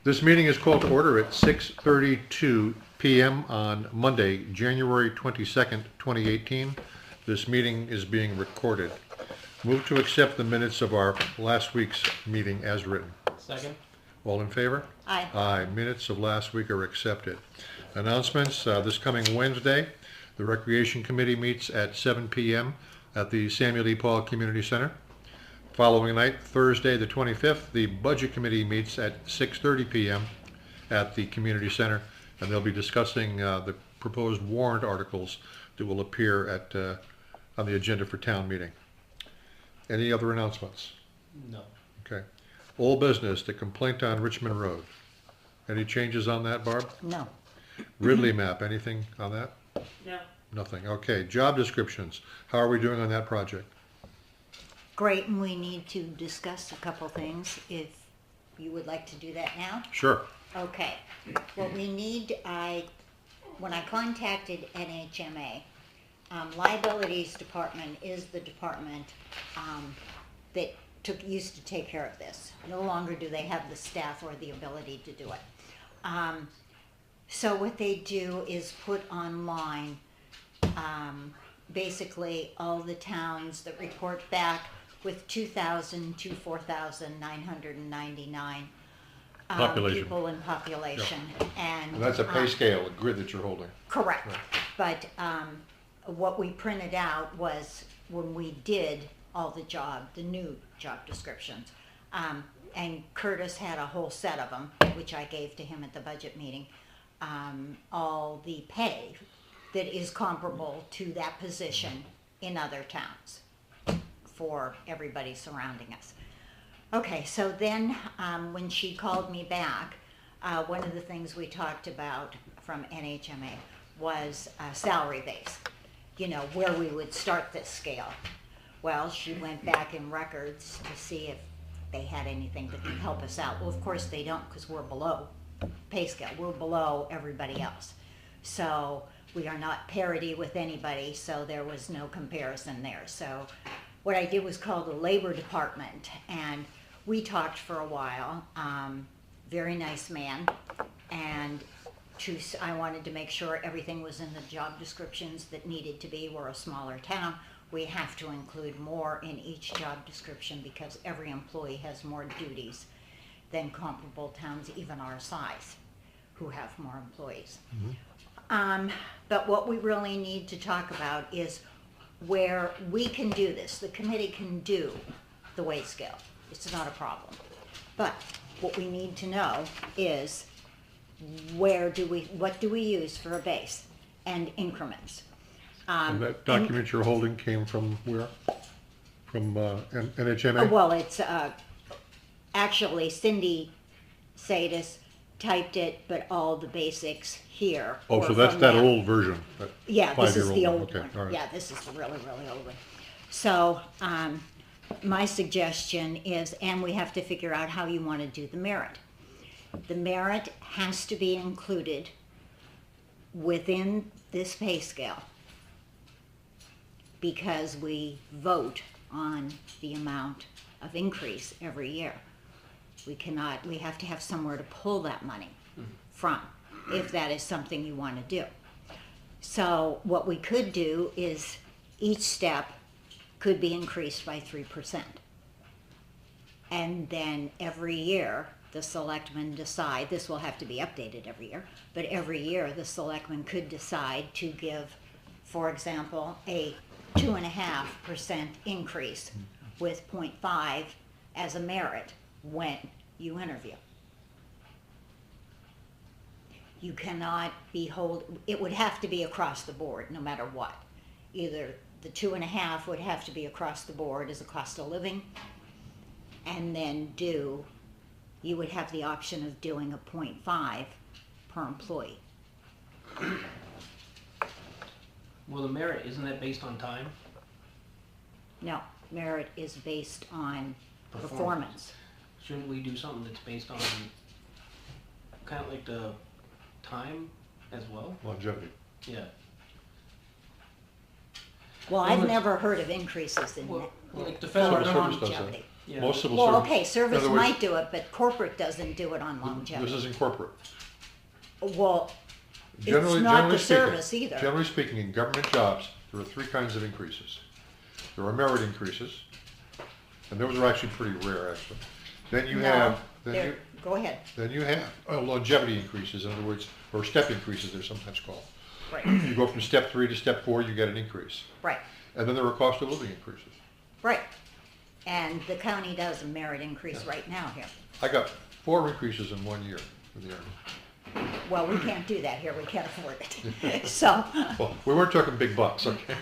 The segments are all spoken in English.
This meeting is called to order at 6:32 p.m. on Monday, January 22nd, 2018. This meeting is being recorded. Move to accept the minutes of our last week's meeting as written. Second. All in favor? Aye. Aye. Minutes of last week are accepted. Announcements, this coming Wednesday, the Recreation Committee meets at 7 p.m. at the Samuel E. Paul Community Center. Following night, Thursday the 25th, the Budget Committee meets at 6:30 p.m. at the Community Center, and they'll be discussing the proposed warrant articles that will appear at on the agenda for town meeting. Any other announcements? No. Okay. Old business, the complaint on Richmond Road. Any changes on that, Barb? No. Ridley map, anything on that? No. Nothing. Okay. Job descriptions. How are we doing on that project? Great, and we need to discuss a couple things, if you would like to do that now. Sure. Okay, what we need, when I contacted NHMA, Liabilities Department is the department that used to take care of this. No longer do they have the staff or the ability to do it. So what they do is put online basically all the towns that report back with 2,000 to 4,999 Population. people in population. And that's a pay scale, a grid that you're holding. correct. Right. But what we printed out was when we did all the new job descriptions. And Curtis had a whole set of them, which I gave to him at the budget meeting. All the pay that is comparable to that position in other towns for everybody surrounding us. Okay, so then when she called me back, one of the things we talked about from NHMA was salary base, where we would start this scale. Well, she went back in records to see if they had anything that could help us out. Well, of course they don't, because we're below pay scale. We're below everybody else. So we are not parity with anybody, so there was no comparison there. So what I did was call the Labor Department, and we talked for a while. Very nice man, and I wanted to make sure everything was in the job descriptions that needed to be. We're a smaller town. We have to include more in each job description because every employee has more duties than comparable towns, even our size, who have more employees. Mm-hmm. But what we really need to talk about is where we can do this. The committee can do the wage scale. It's not a problem. But what we need to know is what do we use for a base and increments. And that document you're holding came from where? From NHMA? Well, it's actually Cindy Sadis typed it, but all the basics here. Oh, so that's that old version. That yeah, this is the old okay, one. all right. Yeah, this is the really, really old one. So my suggestion is, and we have to figure out how you want to do the merit. The merit has to be included within this pay scale because we vote on the amount of increase every year. We have to have somewhere to pull that money from if that is something you want to do. So what we could do is each step could be increased by 3%. And then every year the selectmen decide, this will have to be updated every year, but every year the selectmen could decide to give, for example, a 2.5% increase with 0.5 as a merit when you interview. You cannot it would have to be across the board no matter what. Either the 2.5 would have to be across the board as a cost of living, and then you would have the option of doing a 0.5 per employee. Well, the merit, isn't that based on time? No, merit is based on performance. Shouldn't we do something that's based on kind of like the time as well? Longevity. Yeah. Well, I've never heard of increases in Well, that. like the federal Civil service does longevity. Yeah. Most civil Well, service. okay, in service other words, might do it, but corporate doesn't do it on This longevity. isn't corporate. Well, Generally, it's not generally the speaking, service either. Generally speaking, in government jobs, there are three kinds of increases. There are merit increases, and those are actually pretty rare, actually. Then you No, have, then there, you, go ahead. then you have longevity increases, in other words, or step increases, they're sometimes called. Right, You go from step 3 to step 4, you get an increase. right, And then there are cost of living increases. right. And the county does a merit increase right now here. I got 4 increases in 1 year in the Army. Well, we can't do that here, we can't afford it. So, Well, we weren't talking big bucks, okay?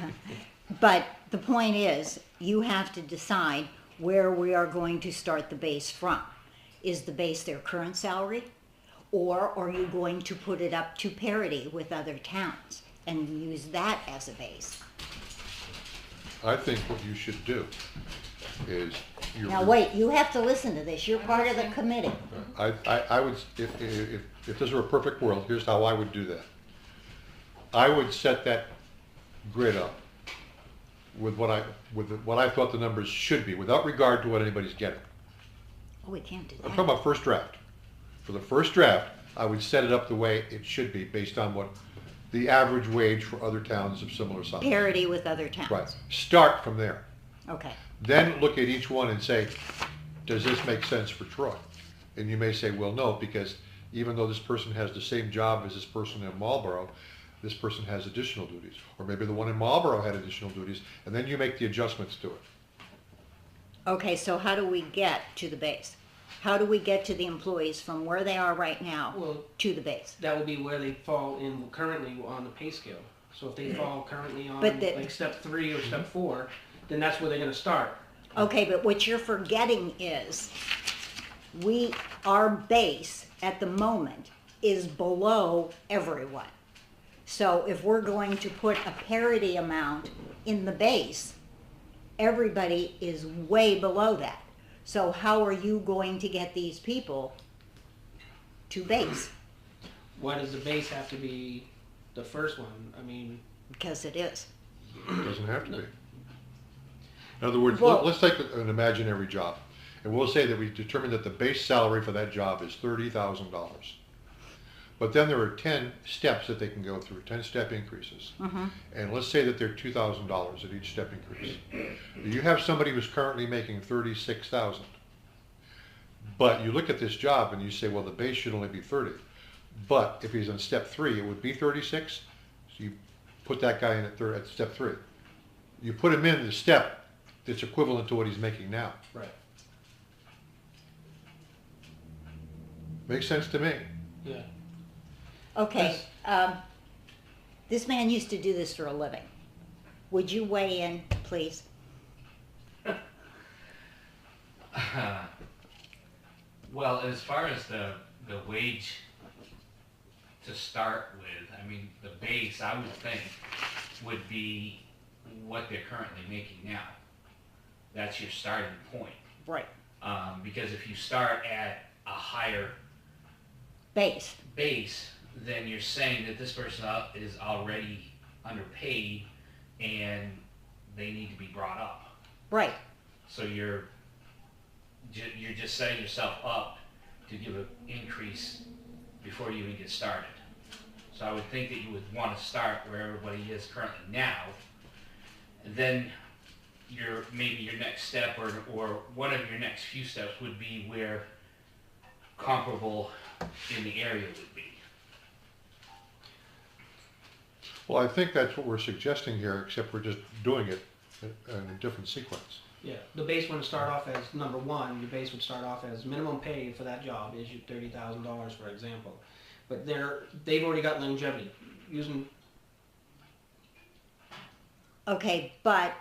but the point is, you have to decide where we are going to start the base from. Is the base their current salary? Or are you going to put it up to parity with other towns and use that as a base? I think what you should do is you. Now, wait, you have to listen to this, you're part of the committee. I would, if this were a perfect world, here's how I would do that. I would set that grid up with what I thought the numbers should be, without regard to what anybody's getting. Oh, we can't do I'm talking that. about first draft. For the first draft, I would set it up the way it should be, based on what the average wage for other towns of similar size. Parity with other towns. Right. Start from there. Okay, Then look at each one and say, does this make sense for Troy? And you may say, well, no, because even though this person has the same job as this person in Marlboro, this person has additional duties. Or maybe the one in Marlboro had additional duties, and then you make the adjustments to it. okay, so how do we get to the base? How do we get to the employees from where they are right now Well, to the base? that would be where they fall in currently on the pay scale. So if they fall currently on But the- like step 3 or step 4, then that's where they're gonna start. Okay, but what you're forgetting is, our base at the moment is below everyone. So if we're going to put a parity amount in the base, everybody is way below that. So how are you going to get these people to base? Why does the base have to be the first one? I mean, Because it is. It doesn't have to be. In other words, Well- let's take an imaginary job, and we'll say that we determine that the base salary for that job is $30,000. But then there are 10 steps that they can go through, 10 step increases. And let's say that they're $2,000 at each step increase. You have somebody who's currently making $36,000. But you look at this job and you say, well, the base should only be 30. But if he's on step 3, it would be 36. So you put that guy in at step 3. You put him in the step that's equivalent to what he's making now. right. Makes sense to me. Yeah. Okay, this man used to do this for a living. Would you weigh in, please? Well, as far as the wage to start with, I mean, the base, I would think, would be what they're currently making now. That's your starting point. Right. Because if you start at a higher Base. base, then you're saying that this person is already underpaid and they need to be brought up. Right. So you're just setting yourself up to give an increase before you even get started. So I would think that you would want to start where everybody is currently now, and then maybe your next step or one of your next few steps would be where comparable in the area would be. Well, I think that's what we're suggesting here, except we're just doing it in a different sequence. Yeah, the base would start off as number 1. Your base would start off as minimum pay for that job is your $30,000, for example. But they've already got longevity. Using Okay, but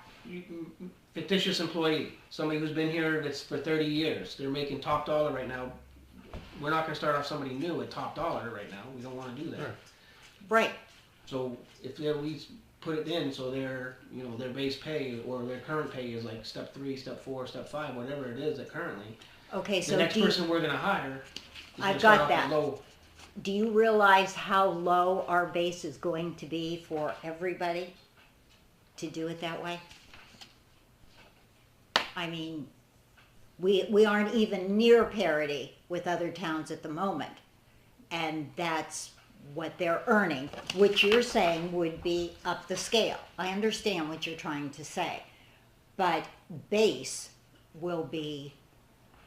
fictitious employee, somebody who's been here for 30 years, they're making top dollar right now. We're not going to start off somebody new at top dollar right now. We don't want to do that. Right. right. So if they at least put it in, so their base pay or their current pay is like step 3, step 4, step 5, whatever it is that currently. Okay, The so next person we're going to hire. Is I've gonna start got off that. Low. do you realize how low our base is going to be for everybody to do it that way? I mean, We aren't even near parity with other towns at the moment. And that's what they're earning, which you're saying would be up the scale. I understand what you're trying to say. But base will be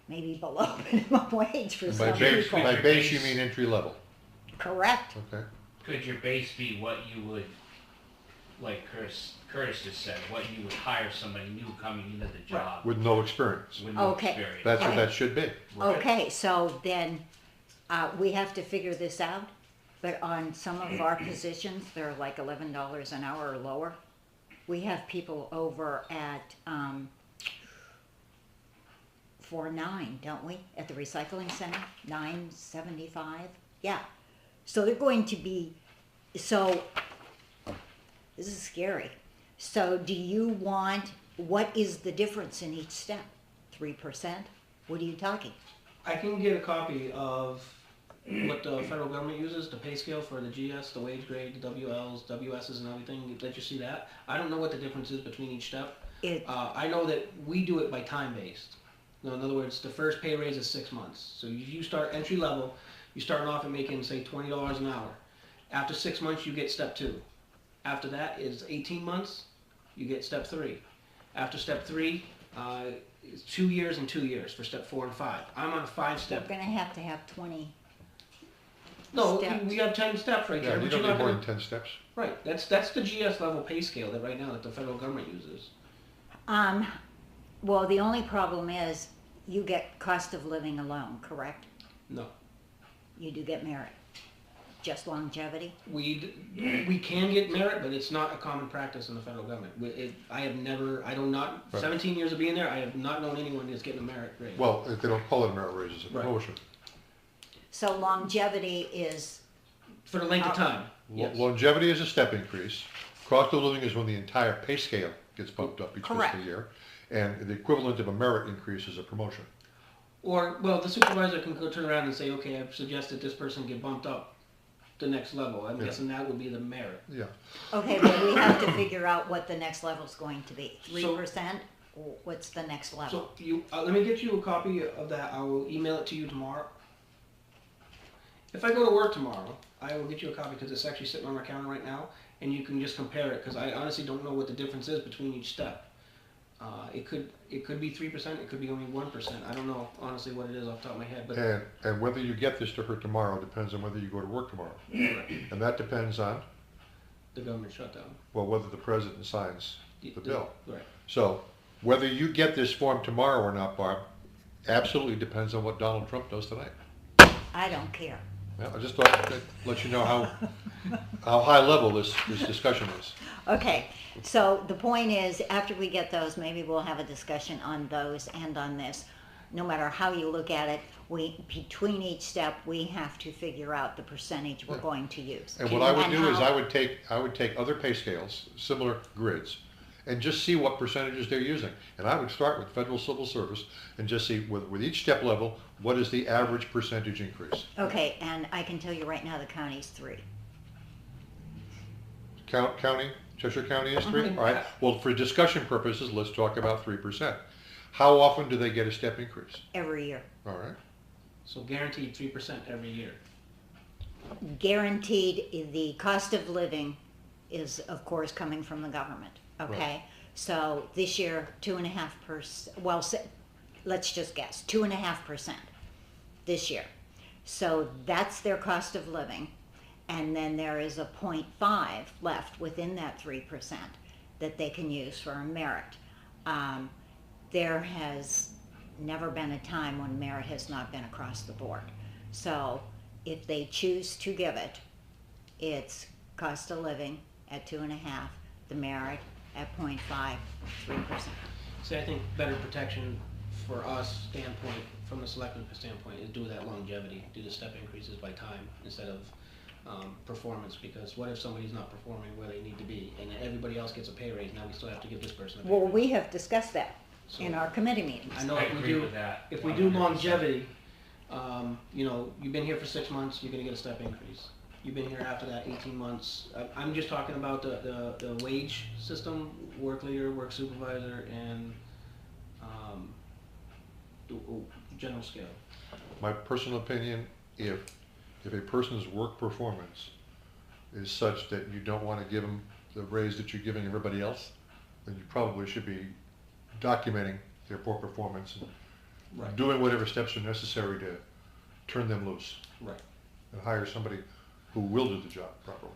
maybe below minimum wage for some people. By base you mean entry level. Correct. Okay. Could your base be what you would, like Curtis just said, what you would hire somebody new coming into the job With no experience. with no Okay. experience? That's what Okay. that should be. Right. Okay, so then we have to figure this out. But on some of our positions, they're like $11 an hour or lower. We have people over at 4.9, don't we? At the recycling center, 9.75. Yeah. So they're going to be. So this is scary. So do you want? What is the difference in each step? 3%? What are you talking? I can get a copy of what the federal government uses, the pay scale for the GS, the wage grade, the WLs, WSs and everything, let you see that. I don't know what the difference is between each step. I know that we do it by time based. In other words, the first pay raise is 6 months. So you start entry level, you start off at making say $20 an hour. After 6 months you get step 2. After that is 18 months, you get step 3. After step 3, it's 2 years and 2 years for step 4 and 5. I'm on a 5-step. We're going to have 20. No, steps. we have 10 steps right Yeah, there. you but don't you're need not more gonna, than 10 steps. right, that's the GS level pay scale that right now that the federal government uses. Well, the only problem is you get cost of living alone, correct? No. You do get merit. Just longevity? We can get merit, but it's not a common practice in the federal government. I don't not, Right. 17 years of being there, I have not known anyone that's getting a merit raise. Well, they don't call it a merit raise, it's a Right. promotion. So longevity is, For the length of time, yes. Longevity is a step increase. Cost of living is when the entire pay scale gets bumped up each Correct. fiscal year. And the equivalent of a merit increase is a promotion. Or, well, the supervisor can go turn around and say, okay, I've suggested this person get bumped up the next level. I'm Yeah. guessing that would be the merit. Yeah. okay, but we have to figure out what the next level's going to be. 3%? Or what's the next level? So let me get you a copy of that. I will email it to you tomorrow. If I go to work tomorrow, I will get you a copy because it's actually sitting on my counter right now, and you can just compare it because I honestly don't know what the difference is between each step. It could be 3%, it could be only 1%. I don't know honestly what it is off the top of my head, but And whether you get this to her tomorrow depends on whether you go to work tomorrow. And that depends on, the government shutdown. well, whether the president signs the bill. Right. So whether you get this form tomorrow or not, Barb, absolutely depends on what Donald Trump does tonight. I don't care. Well, I just thought I'd let you know how high level this discussion is. Okay, so the point is, after we get those, maybe we'll have a discussion on those and on this. No matter how you look at it, between each step, we have to figure out the percentage we're Yeah. going to use. And what I would And do is how- I would take other pay scales, similar grids, and just see what percentages they're using. And I would start with federal civil service and just see with each step level, what is the average percentage increase? Okay, and I can tell you right now, the county's 3. County, Cheshire County is 3? Mhm. All right, well, for discussion purposes, let's talk about 3%. How often do they get a step increase? Every year. All right, So guaranteed 3% every year. Guaranteed, the cost of living is, of course, coming from the government, okay? So this year, 2.5%, well, let's just guess, 2.5% this year. So that's their cost of living. And then there is a 0.5 left within that 3% that they can use for a merit. There has never been a time when merit has not been across the board. So if they choose to give it, it's cost of living at 2.5, the merit at 0.5, 3%. See, I think better protection for us standpoint, from the selectman standpoint, is do that longevity, do the step increases by time instead of performance, because what if somebody's not performing where they need to be and everybody else gets a pay raise, now we still have to give this person a pay Well, raise. we have discussed that So, in our committee meetings. I know I if we agree do, with that. if we do 100%. longevity, you've been here for 6 months, you're gonna get a step increase. You've been here after that 18 months. I'm just talking about the wage system, work leader, work supervisor, and general scale. My personal opinion, if a person's work performance is such that you don't want to give them the raise that you're giving everybody else, then you probably should be documenting their poor performance and Right. doing whatever steps are necessary to turn them loose Right. and hire somebody who will do the job properly.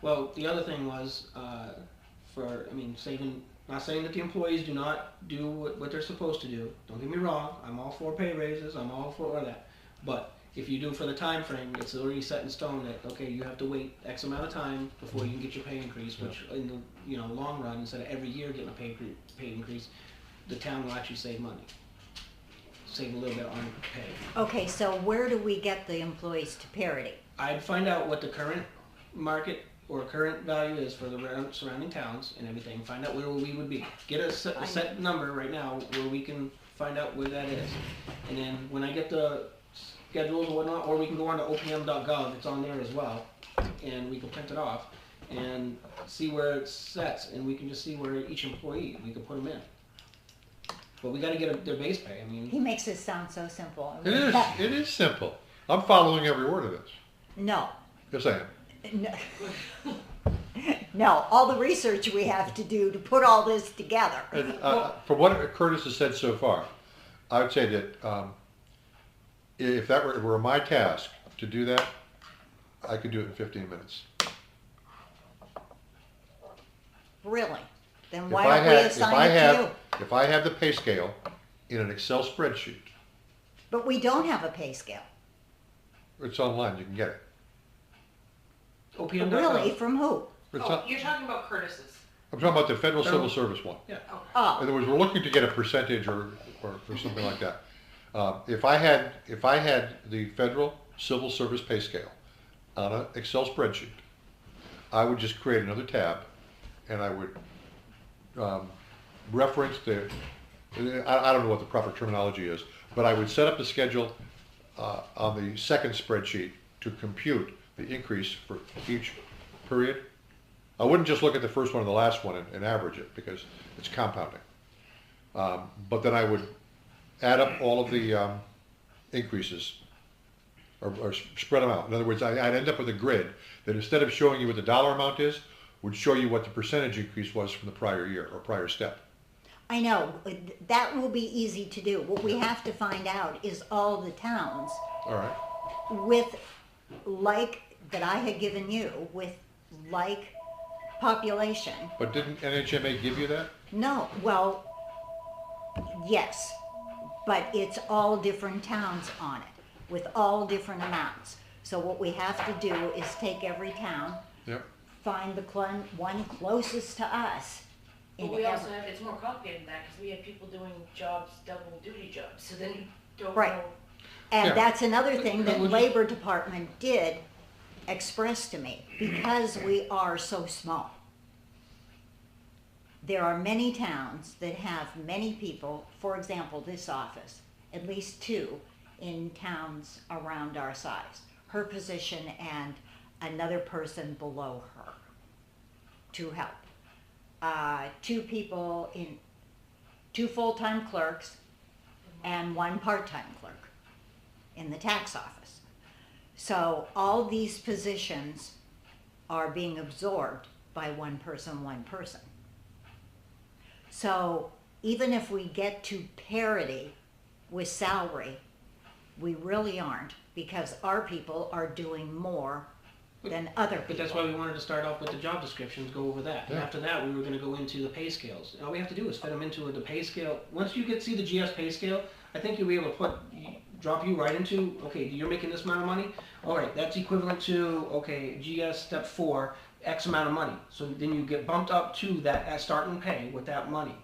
Well, the other thing was, not saying that the employees do not do what they're supposed to do. Don't get me wrong, I'm all for pay raises, I'm all for that. But if you do for the time frame, it's already set in stone that, okay, you have to wait X amount of time before you can get your pay increase, which in the long run, instead of every year getting a pay increase, the town will actually save money. Save a little bit on pay. Okay, so where do we get the employees to parity? I'd find out what the current market or current value is for the surrounding towns and everything, find out where we would be. Get a set number right now where we can find out where that is. And then when I get the schedules or whatnot, or we can go on to opm.gov, it's on there as well, and we can print it off and see where it sets, and we can just see where each employee, we can put them in. But we gotta get their base pay, I mean. He makes it sound so simple. It is simple. I'm following every word of this. No. Yes, I am. No. No, all the research we have to do to put all this together. And, from what Curtis has said so far, I would say that if that were my task to do that, I could do it in 15 minutes. Really? Then why don't we assign it to you? If I have the pay scale in an Excel spreadsheet, But we don't have a pay scale. it's online, you can get it. OPM.gov. Really? From who? It's Oh, not, you're talking about Curtis's. I'm talking about the federal Federal- civil service one. Yeah. Okay. In Oh, other words, we're looking to get a percentage or something like that. If I had the federal civil service pay scale on an Excel spreadsheet, I would just create another tab, and I would reference I don't know what the proper terminology is, but I would set up the schedule on the second spreadsheet to compute the increase for each period. I wouldn't just look at the first one and the last one and average it, because it's compounding. But then I would add up all of the increases or spread them out. In other words, I'd end up with a grid that, instead of showing you what the dollar amount is, would show you what the percentage increase was from the prior year or prior step. I know. That will be easy to do. What we have to find out is all the towns All right. with like that I had given you, with like population. But didn't NHMA give you that? No, well, yes, but it's all different towns on it, with all different amounts. So what we have to do is take every town, Yep. find the one closest to us. But we also have, it's more complicated than that, because we have people doing jobs, double duty jobs, so then you don't Right. know. And Yeah. that's another thing that would you- Labor Department did express to me, because we are so small. There are many towns that have many people, for example, this office, at least two in towns around our size. Her position and another person below her to help. Two full-time clerks and one part-time clerk in the tax office. So all these positions are being absorbed by one person. So even if we get to parity with salary, we really aren't, because our people are doing more than other people. But that's why we wanted to start off with the job descriptions, go over that. And Yeah. after that, we were gonna go into the pay scales. And all we have to do is fit them into the pay scale. Once you see the GS pay scale, I think you'll be able to drop you right into, okay, you're making this amount of money? All right, that's equivalent to, okay, GS step 4, X amount of money. So then you get bumped up to that starting pay with that money,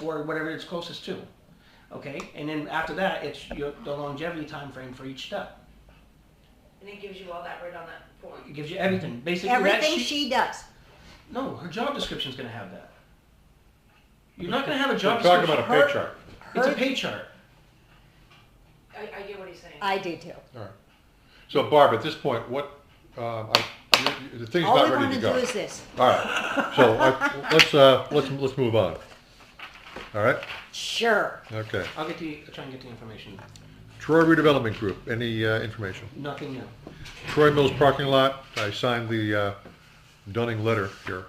or whatever it's closest to. Okay, and then after that, it's the longevity time frame for each step. And it gives you all that right on that form. It gives you everything. Basically, Everything that she does. No, her job description's gonna have that. You're not gonna have a job We're talking description. about a pay chart. It's a Her- pay chart. I get what he's saying. I do too. All right. So Barb, at this point, the thing's All not we ready want to to do go. is this. All right. So let's move on. All right? Sure. Okay. I'll try and get the information. Troy Redevelopment Group, any information? Nothing new. Troy Mills parking lot, I signed the Dunning letter here,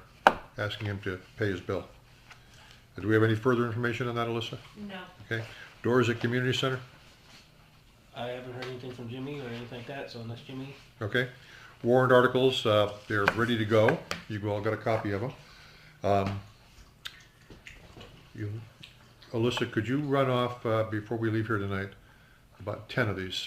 asking him to pay his bill. Do we have any further information on that, Alissa? No. Okay. Doors at Community Center? I haven't heard anything from Jimmy or anything like that, so unless Jimmy, Okay. Warrant articles, they're ready to go. You've all got a copy of them. Alissa, could you run off, before we leave here tonight, about 10 of these?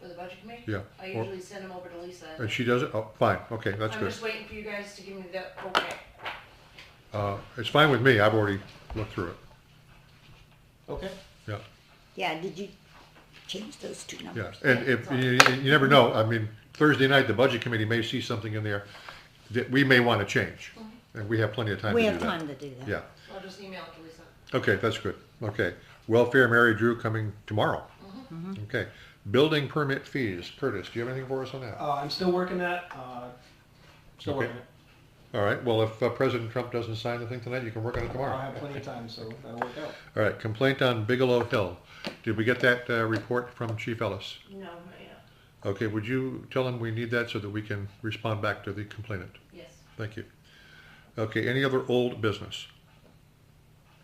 For the budget committee? Yeah. I usually send them over to Lisa. And she does it? Oh, fine, okay, that's I'm good. just waiting for you guys to give me the okay. It's fine with me, I've already looked through it. okay. Yeah, Yeah, did you change those two yeah. numbers? And if, you never know, I mean, Thursday night, the Budget Committee may see something in there that we may want to change. And we have plenty of time to We do have that. time to do that. Yeah, So I'll just email it to Lisa. okay, that's good, okay. Welfare, Mary Drew coming tomorrow. Okay. Building permit fees, Curtis, do you have anything for us on that? I'm still working that, still Okay. working it. All right, well, if President Trump doesn't sign the thing tonight, you can work on it I'll tomorrow. have plenty of time, so that'll work out. All right, complaint on Bigelow Hill. Did we get that report from Chief Ellis? No, not yet. Okay, would you tell him we need that so that we can respond back to the complainant? Yes. Thank you. Okay, any other old business?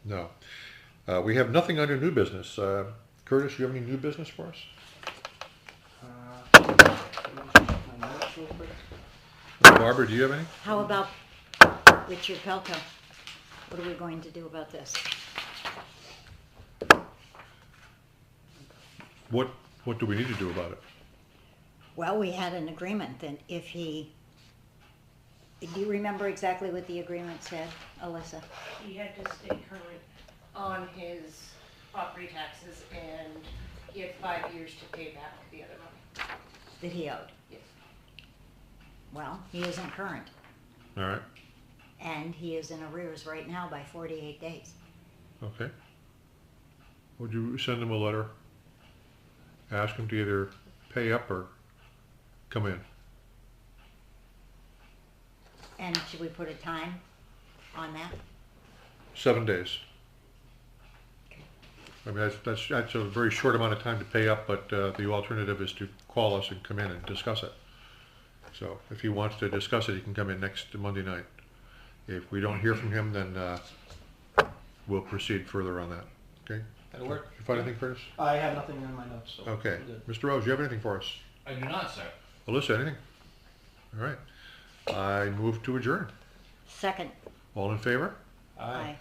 No. We have nothing under new business. Curtis, you have any new business for us? Let me check my notes real quick. Barbara, do you have any? How about Richard Pelko? What are we going to do about this? What do we need to do about it? Well, we had an agreement that if he, do you remember exactly what the agreement said, Alissa? He had to stay current on his property taxes and he had 5 years to pay back the other money. That he owed? Yes. Well, he isn't current, All right, and he is in arrears right now by 48 days. okay. Would you send him a letter? Ask him to either pay up or come in. And should we put a time on that? 7 days. I mean, that's a very short amount of time to pay up, but the alternative is to call us and come in and discuss it. So if he wants to discuss it, he can come in next Monday night. If we don't hear from him, then we'll proceed further on that. Okay? That'll work. You find anything, Curtis? I have nothing in my notes, so. Okay. I'm good. Mr. Rose, you have anything for us? I do not, sir. Alyssa, anything? All right. I move to adjourn. Second. All in favor? Aye.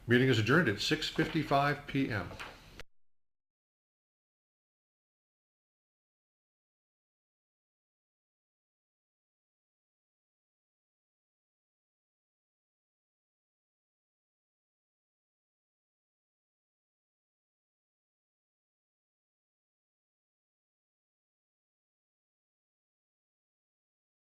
Meeting is adjourned at 6:55 p.m.